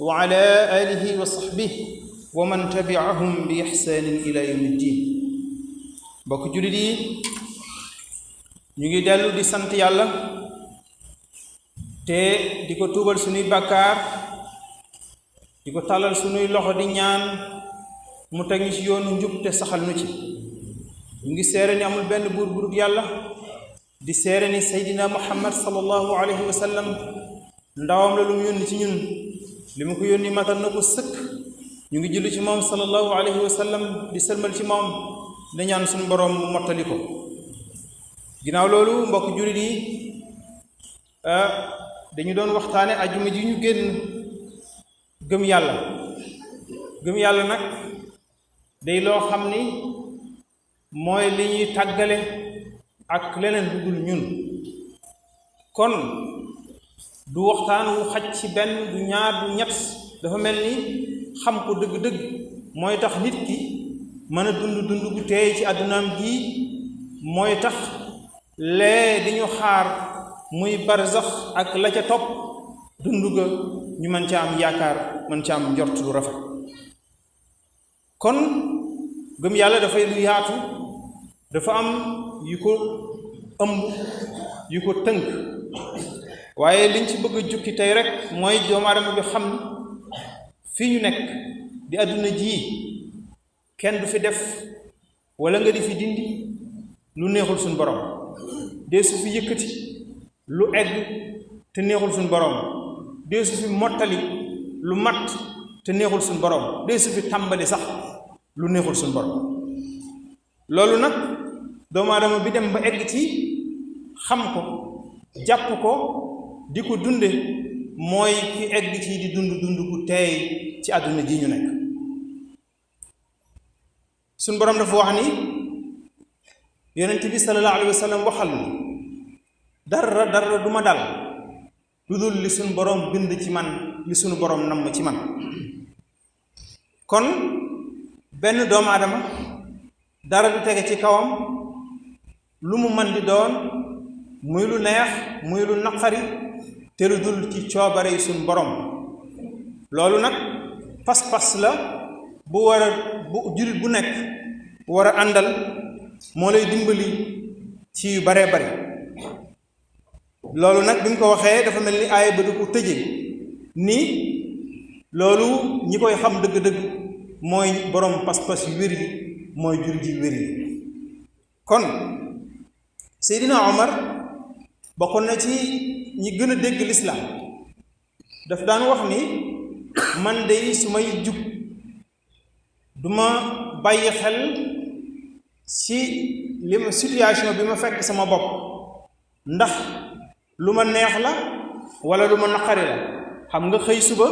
wa ala alihi wa sahbihi wa man tabi'ahum bi ihsanin ila yawmi ddin. mbokk jullit yi ñu ngi dellu di sant yàlla te di ko tuubal sunuy bàkkaar di ko tàllal sunuy loxo di ñaan mu teg ñu ci yoonu njub te saxal nu ci. ñu ngi seere ni amul benn buur bu dul yàlla, di seere ni seydina muhammad sallallahu alayhi wa sallam ndawam la lu mu yónni ci ñun, li mu ko yónni matal na ko sëkk. ñu ngi julli ci moom sallallahu alayhi wa sallam di sëlmal ci moom di ñaan suñu boroom mu mottali ko. ginnaaw loolu mbokk jullit yi dañu doon waxtaane ajjuma ji ñu génn gëm yàlla. gëm yàlla nag day loo xam ni mooy li ñuy tàggale ak leneen lu dul ñun. kon du waxtaan wu xaj ci benn du ñaar du ñett, dafa mel ni xam ko dëgg-dëgg mooy tax nit ki mën a dund dund gu teey ci àddunaam gi, mooy tax lee di ñu xaar muy barzax ak la ca topp dund ga ñu mën ca am yaakaar, mën ca am njort lu rafet. kon gëm yàlla dafay lu yaatu, dafa am yu ko ëmb yu ko tënk, waaye liñ ci bëgg a jukki tey rek mooy doomu aadama bi xam fii ñu nekk di àdduna ji kenn du fi def wala nga di fi dindi lu neexul suñu borom. dee su fi yëkkati lu egg te neexul suñu borom, dee su fi mottali lu mat te neexul suñu borom, dee su fi tàmbali sax lu neexul suñu borom. loolu nag doomu aadama bi dem ba egg ci xam ko, jàpp ko, di ko dunde, mooy ki egg ci di dund dund gu teey ci àdduna ji ñu nekk. suñu borom dafa wax ni yonent bi sallallahu alayhi wa sallam waxal ni dara du ma dal lu dul li suñu borom bind ci man, li suñu borom namm ci man. kon benn doomu aadama dara du tege ci kawam, lu mu man di doon, muy lu neex muy lu naqari, te lu dul ci coobare yi suñu borom. loolu nag pas-pas la bu war a bu jullit bu nekk war a àndal, moo lay dimbali ci yu baree bari. loolu nag bi mu ko waxee dafa mel ni aaya ba du ko tëje ni loolu ñi koy xam dëgg-dëgg mooy borom pas-pas yu wér yi, mooy jullit yu wér yi. kon Seydina Omar bokkoon na ci ñi gën a dégg lislaam, daf daan wax ni man de su may jug duma bàyyi xel ci li ma situation bi ma fekk sama bopp, ndax lu ma neex la wala lu ma naqari la. xam nga xëy suba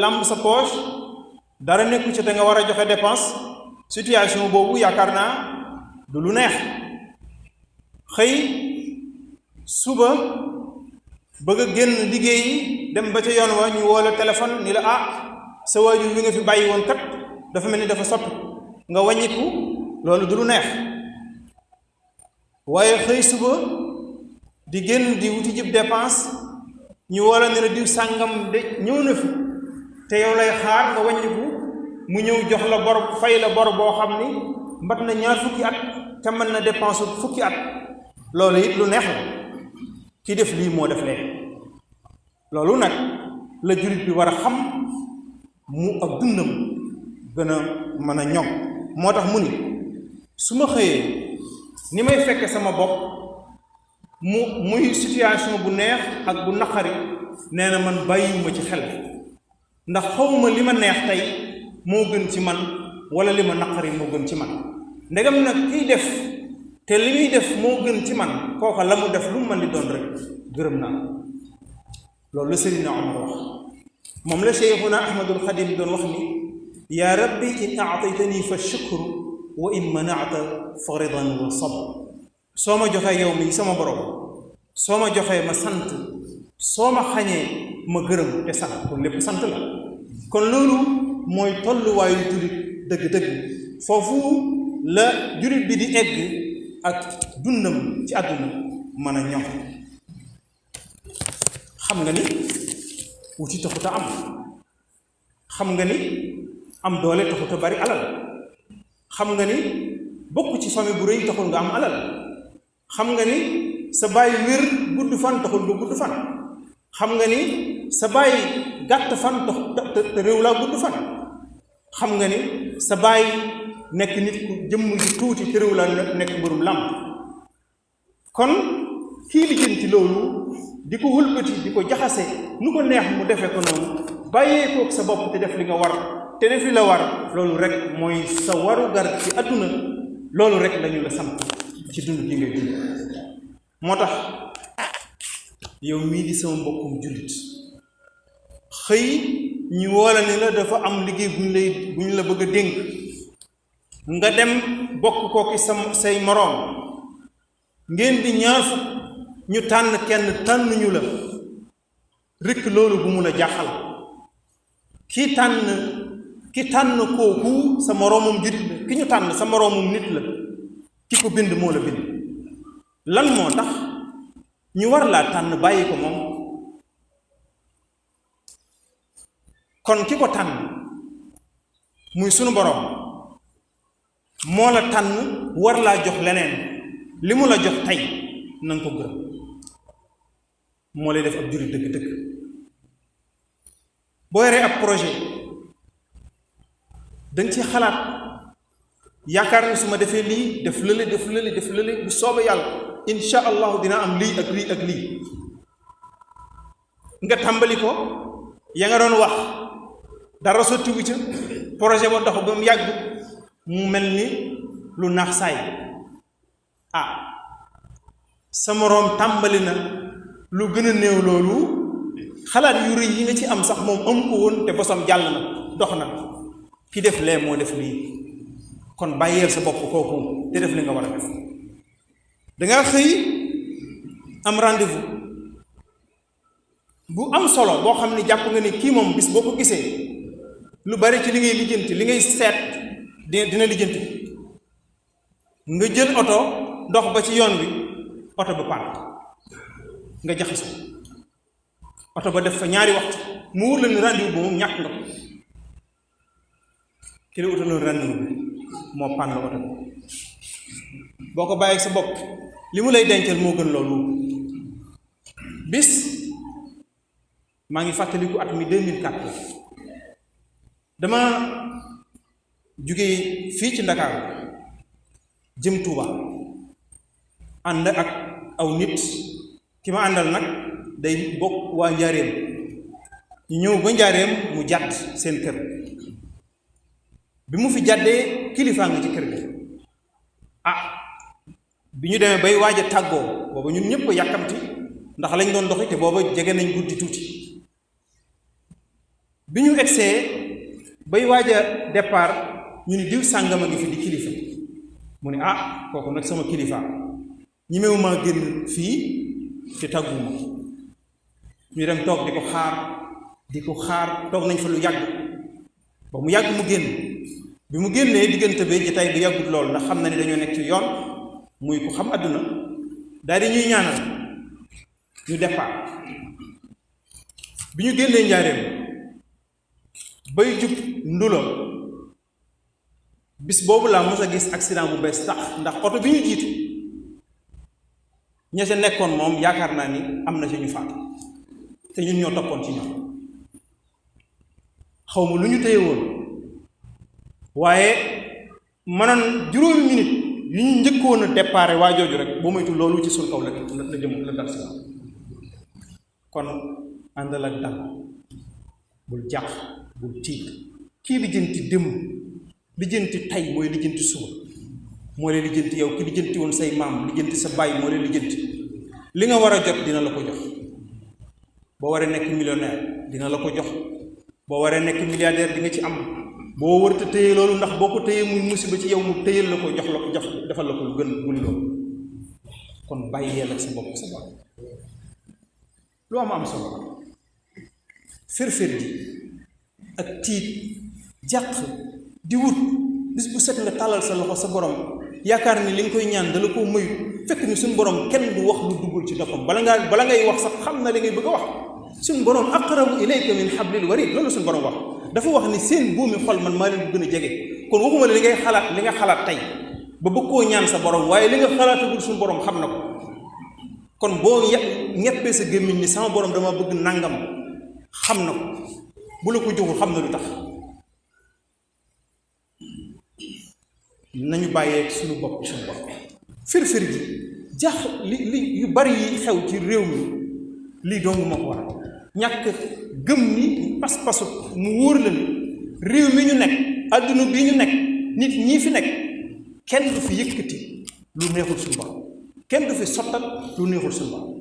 lamb sa poche dara nekku ci te nga war a joxe dépense, situation boobu yaakaar naa du lu neex. xëy suba bëgg a génn liggéeyi dem ba ca yoon wa ñu woo la téléphone ni la sa waajur wi nga fi bàyyi woon kat dafa mel ni dafa soppi, nga wàññiku, loolu du lu neex. waaye xëy suba di génn di wuti jib dépense ñu woo la ne la diw sàngam de ñëw na fi te yow lay xaar, nga wàññiku mu ñëw jox la bor, fay la bor boo xam ni mbat na 20 fukki at te mën na dépense fukki at. loolu it lu neex la, ki def lii moo def lee. loolu nag la jullit bi war a xam mu ak dundam gën a mën a ñoŋ. moo tax mu ni su ma xëyee ni may fekke sama bopp muy situation bu neex ak bu naqari, nee na man bàyyiwuma ci xel, ndax xawma li ma neex tey moo gën ci man wala li ma naqari moo gën ci man. ndegam nag kiy def te li muy def moo gën ci man, kooka la mu def lu mu mën di doon rek gërëm naa. loolu la Seydina Omar wax. moom la Cheikhuna Ahmadul Xadim doon wax ni yaa rabbi in aataytani fa shukru wa in manaata fa ridan wa sabr. soo ma joxee yow mi sama borom, soo ma joxee ma sant, soo ma xañee ma gërëm te sant, kon lépp sant la. kon loolu mooy tolluwaayu jullit dëgg-dëgg. foofu la jullit bi di egg ak dundam ci àdduna mën a ñoŋ. xam nga ni wuti taxut a am xam nga ni am doole taxut a bari alal xam nga ni bokk ci famille bu rëy taxul nga am alal xam nga ni sa baay wér gudd fan taxul nga gudd fan xam nga ni sa baay gàtt fan te réew laa gudd fan xam nga ni sa baay nekk nit ku jëmm ju tuuti te réew laa nekk mbërum làmb kon kii lijjanti loolu di ko wëlbati di ko jaxase nu ko neex mu defe ko noonu bàyyee kook sa bopp te def li nga war te def li la war loolu rek mooy sa waru gar ci àdduna loolu rek lañu la sant ci dund gi ngay dund moo tax yow mii di sama mbokkum jullit xëy ñu woola ni la dafa am liggéey bu ñu la bëgg a dénk nga dem bokk kooki say moroom ngeen di ñaar fukk ñu tànn kenn tànn ñu la rekk loolu bu mu la jaaxal ki tànn kooku sa moroomum jullit la ki ñu tànn sa moroomum nit la ki ko bind moo la bind lan moo tax ñu war laa tànn bàyyi ko moom kon ki ko tànn muy sunu boroom moo la tànn war laa jox leneen li mu la jox tey na nga ko gërëm moo lay def ab jullit dëgg-dëgg boo yoree ab projet dañ ci xalaat yaakaar ni su ma defee lii def lële bu soobee yàlla insha allahu dina am lii ak lii ak lii nga tàmbali ko ya nga doon wax dara sottiwu ca projet ba dox ba mu yàgg mu mel ni lu naax saay sa moroom tàmbali na lu gën a néew loolu xalaat yu rëy yi nga ci am sax moom am ko woon te bosam jàll na dox na ki def lee moo def lii kon bàyyeel sa bopp kooku te def li nga war a def danga xëy am rendez-vous bu am solo boo xam ne jàpp nga ni kii moom bis boo ko gisee lu bari ci li ngay lijjanti li ngay seet dina lijjanti nga jël oto dox ba ci yoon bi oto ba paan nga jaxasoo oto ba def fa ñaari waxtu mu wóor la ni rendez-vous ba moom ñàkk nga ko ki la utaloon rendez-vous bi moo paan la oto bi boo ko bàyyi sa bopp li mu lay dencal moo gën loolu bis maa ngi fàttaliku at mi 2004 dama jóge fii ci Ndakaaru jëm Tuuba ànd ak aw nit ki ma àndal nag day bokk waa Njaaréem ñu ñëw ba Njaaréem mu jàdd seen kër bi mu fi jàddee kilifaa nga ci kër gi bi ñu demee bay waaj a tàggoo booba ñun ñëpp ko yàkkamti ndax lañ doon doxi te booba jege nañ guddi tuuti bi ñu egsee bay waaj a départ ñu ni diw sàngam a ngi fi di kilifa mu ne kooku nag sama kilifa ñi mewu maa génn fii te tàgguma ñu dem toog di ko xaar toog nañ fa lu yàgg ba mu yàgg mu génn bi mu génnee diggante bi jotaay bi yàggut lool ndax xam na ni dañoo nekk ci yoon muy ku xam àdduna daal di ñuy ñaanal ñu départ bi ñu génnee Njaaréem bay jub Ndulo bis boobu laa mës a gis accident bu bees tax ndax oto bi ñu jiitu ña ca nekkoon moom yaakaar naa ni am na ci ñu faatu te ñun ñoo toppoon ci ñoom xaw ma lu ñu téye woon waaye mënoon juróomi minute yu ñu njëkkoon a déparé waa jooju rek boo moytu loolu ci suñ kaw la jëm la dal si kon àndal ak dal bul jàq bul tiit kii lijjanti démb lijjanti tey mooy lijjanti suba moo lay lijjanti yow ki lijjanti woon say maam lijjanti sa baay moo lay lijjanti li nga war a jot dina la ko jox boo waree nekk millionnaire dina la ko jox boo waree nekk milliardaire di nga ci am boo warta téye loolu ndax boo ko téyee muy musiba ci yow mu téyal la ko jox la ko jox defal la ko lu gën guni loolu kon bàyyeel ak sa bopp sa bopp lu am solo fër-fër ji ak tiit jàq di wut bis bu set nga tàllal sa loxo sa borom yaakaar ni li nga koy ñaan dala koo mayu fekk ni suñu borom kenn du wax lu duggul ci doppam bala ngay wax sax xam na li ngay bëgg a wax suñ borom aqrabu ilayka min hablil warid loolu suñ borom wax dafa wax ni seen buumi xol man maa leen gën a jege kon waxuma la li nga xalaat tey ba bëgg koo ñaan sa borom waaye li nga xalaatagul suñ borom xam na ko kon boo ñeppee sa gémmiñ ni sama borom dama bëgg nangam xam na ko bu la ko joxul xam na lu tax nañu bàyyee suñu bopp firfir ji jax li yu bari yi xew ci réew mi lii dong moo ko waral ñàkk gëm ni pas-pasu mu wóor la ni réew mi ñu nekk adduna bi ñu nekk nit ñii fi nekk kenn du fi yëkkati lu neexul suñu borom kenn du fi sottal lu neexul suñu borom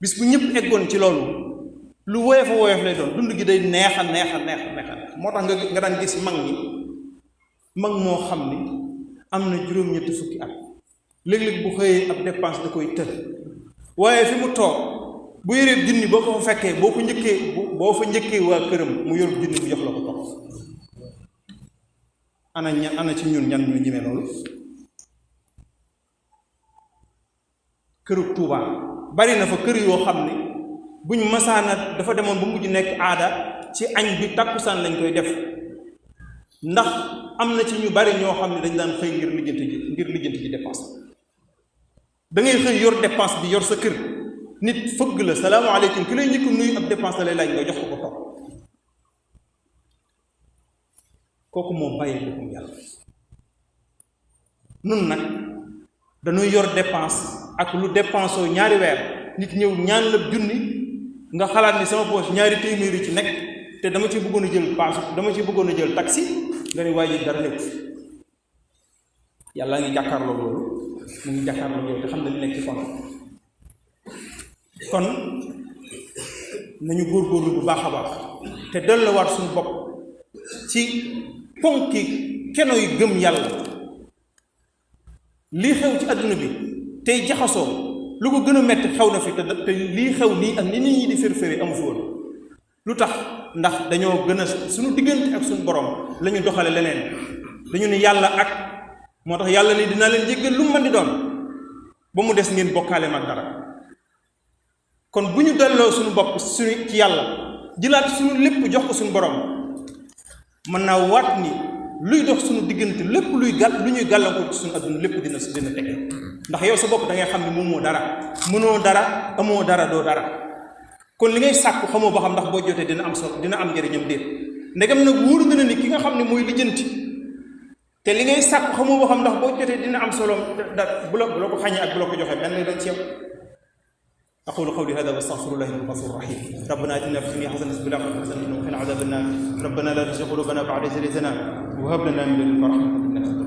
bis bu ñëpp eggoon ci loolu lu woyof lay doon dund gi day neexa moo tax nga daan gis mag moo xam ni am na juróom-ñetti fukki at léeg-léeg bu xëyee ab dépense da koy tër waaye fi mu toog bu yoree junni boo ko fa fekkee boo fa njëkkee waa këram mu yor junni bu jox la ko toog ana ci ñun ñan ñu ñemee loolu këru Tuubaa bari na fa kër yoo xam ne buñ masaana dafa demoon ba mujj nekk aada ci añ bi takkusaan lañ koy def ndax am na ci ñu bari ñoo xam ne dañ daan xëy ngir lijjanti ji dépense da ngay xëy yor dépense bi yor sa kër nit fëgg la salaamaaleykum ki lay njëkk nuyu ab dépense la lay laaj nga jox ko toog kooku moo bàyyi boppam yàlla nun nag dañuy yor dépense ak lu dépense oo ñaari weer nit ñëw ñaan la junni nga xalaat ni sama poche ñaari téeméeri ci nekk te dama ci bëggoon a jël paas dama ci bëggoon a jël taxi nga ne waaye dara nekk yàlla ngi jàkkaarloo loolu mu ngi jàkkaarloo yow te xam na li nekk ci kon nañu góorgóorlu bu baax a baax te delluwaat suñu bopp ci ponki keno yu gëm yàlla lii xew ci àdduna bi tey jaxasoo lu ko gën a metti xew na fi te lii xew nii ak ni nit ñi di férféré amu fi woon lu tax ndax dañoo gën a suñu diggante ak suñu borom la ñu doxale leneen dañu ne yàlla ak moo tax yàlla ni dinaa leen jéggal lu mu mën di doon ba mu des ngeen bokkaale mag dara kon bu ñu delloo suñu bopp suñu ci yàlla jëlaat suñu lépp jox ko suñu borom mën naa waat ni luy dox suñu diggante lépp lu ñuy gàllankoor ci suñu adduna lépp dina tege ndax yow sa bopp da ngay xam ne moom moo dara mënoo dara amoo dara doo dara kon li ngay sàkku xamoo ba xam ndax boo jotee dina am solo dina am njëriñam déet ndegam nag wóor na ni ki nga xam ne mooy lijjanti te li ngay sàkku xamoo ba xam ndax boo jotee dina am solo bu la ko xañee ak bu la ko joxee benn lay doon ci yow أقول قولي هذا واستغفر الله الغفور الرحيم ربنا آتنا في الدنيا حسنة وفي الآخرة حسنة وقنا عذاب النار ربنا لا تزغ قلوبنا بعد إذ هديتنا وهب لنا من لدنك رحمة إنك